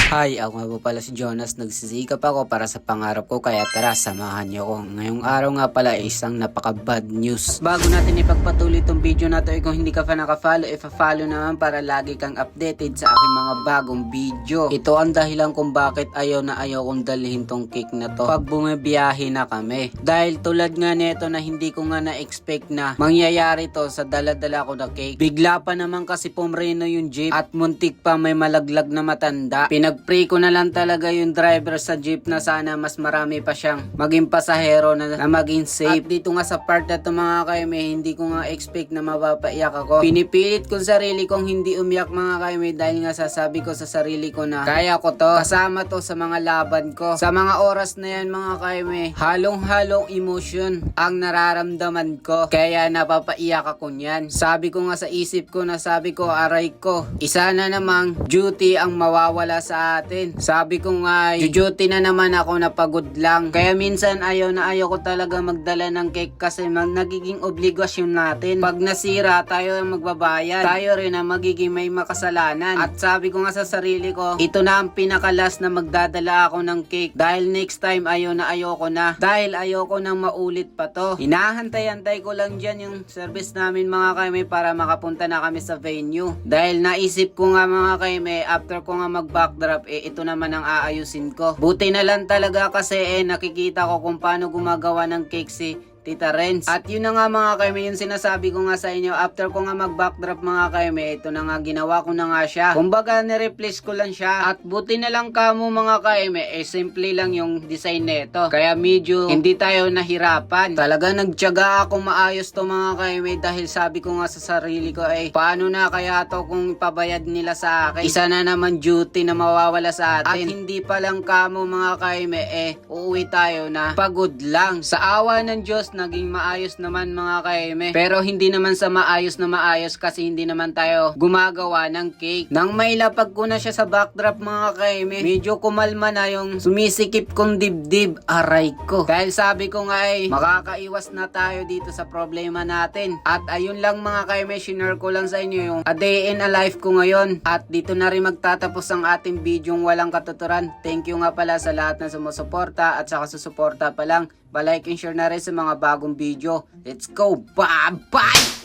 Hi, ako nga po pala si Jonas. Nagsisikap ako para sa pangarap ko, kaya tara, samahan niyo ako. Ngayong araw nga pala ay isang napaka-bad news. Bago natin ipagpatuloy itong video na to, kung hindi ka pa nakafollow, ipa-follow naman para lagi kang updated sa aking mga bagong video. Ito ang dahilan kung bakit ayaw kong dalhin tong cake na to pag bumibiyahe na kami. Dahil tulad nga nito na hindi ko nga na-expect na mangyayari to sa dala-dala ko na cake. Bigla pa naman kasi pumreno yung jeep at muntik pa may malaglag na matanda. Pinag-pray ko na lang talaga yung driver sa jeep na sana mas marami pa siyang maging pasahero na maging safe. At dito nga sa part na to mga kaime, hindi ko nga expect na mapapaiyak ako. Pinipilit ko sarili kong hindi umiyak mga kaime dahil nga sasabi ko sa sarili ko na kaya ko to. Kasama to sa mga laban ko. Sa mga oras na yan mga kaime, halong-halong emotion ang nararamdaman ko. Kaya napapaiyak ako niyan. Sabi ko nga sa isip ko na aray ko, isa na namang duty ang mawawala sa atin. Sabi ko nga, duty na naman ako na pagod lang. Kaya minsan ayaw ko talaga magdala ng cake kasi nagiging obligasyon natin. Pag nasira, tayo ang magbabayad. Tayo rin ang magiging may makasalanan. At sabi ko nga sa sarili ko, ito na ang pinakalas na magdadala ako ng cake. Dahil next time ayaw ko na. Dahil ayoko nang maulit pa to. Hinahantay-hantay ko lang dyan yung service namin mga kaime para makapunta na kami sa venue. Dahil naisip ko nga mga kaime, after ko nga mag-backdrop, ito naman ang aayusin ko. Buti na lang talaga kasi nakikita ko kung paano gumagawa ng cake si Tita Renz. At yun na nga mga kaime, yung sinasabi ko nga sa inyo, after ko nga mag-backdrop mga kaime, ito na nga, ginawa ko na nga siya. Kumbaga, nireplace ko lang siya. At buti na lang kamo mga kaime, simple lang yung design nito. Kaya medyo hindi tayo nahirapan. Talaga nagtiyaga ako maayos to mga kaime dahil sabi ko nga sa sarili ko, paano na kaya to kung ipabayad nila sa akin? Isa na naman duty na mawawala sa atin. At hindi pa lang kamo mga kaime, uuwi tayo na pagod lang. Sa awa ng Diyos, naging maayos naman mga kaime. Pero hindi naman sa maayos na maayos kasi hindi naman tayo gumagawa ng cake. Nang mailapag ko na siya sa backdrop mga kaime, medyo kumalma na yung sumisikip kong dibdib. Aray ko. Dahil sabi ko nga makakaiwas na tayo dito sa problema natin. At ayun lang mga kaime, share ko lang sa inyo yung a day in a life ko ngayon. At dito na rin magtatapos ang ating bidyong walang katuturan. Thank you nga pala sa lahat na sumusuporta at saka susuporta pa lang. Pa-like and share na rin sa mga bagong video. Let's go! Bye-bye!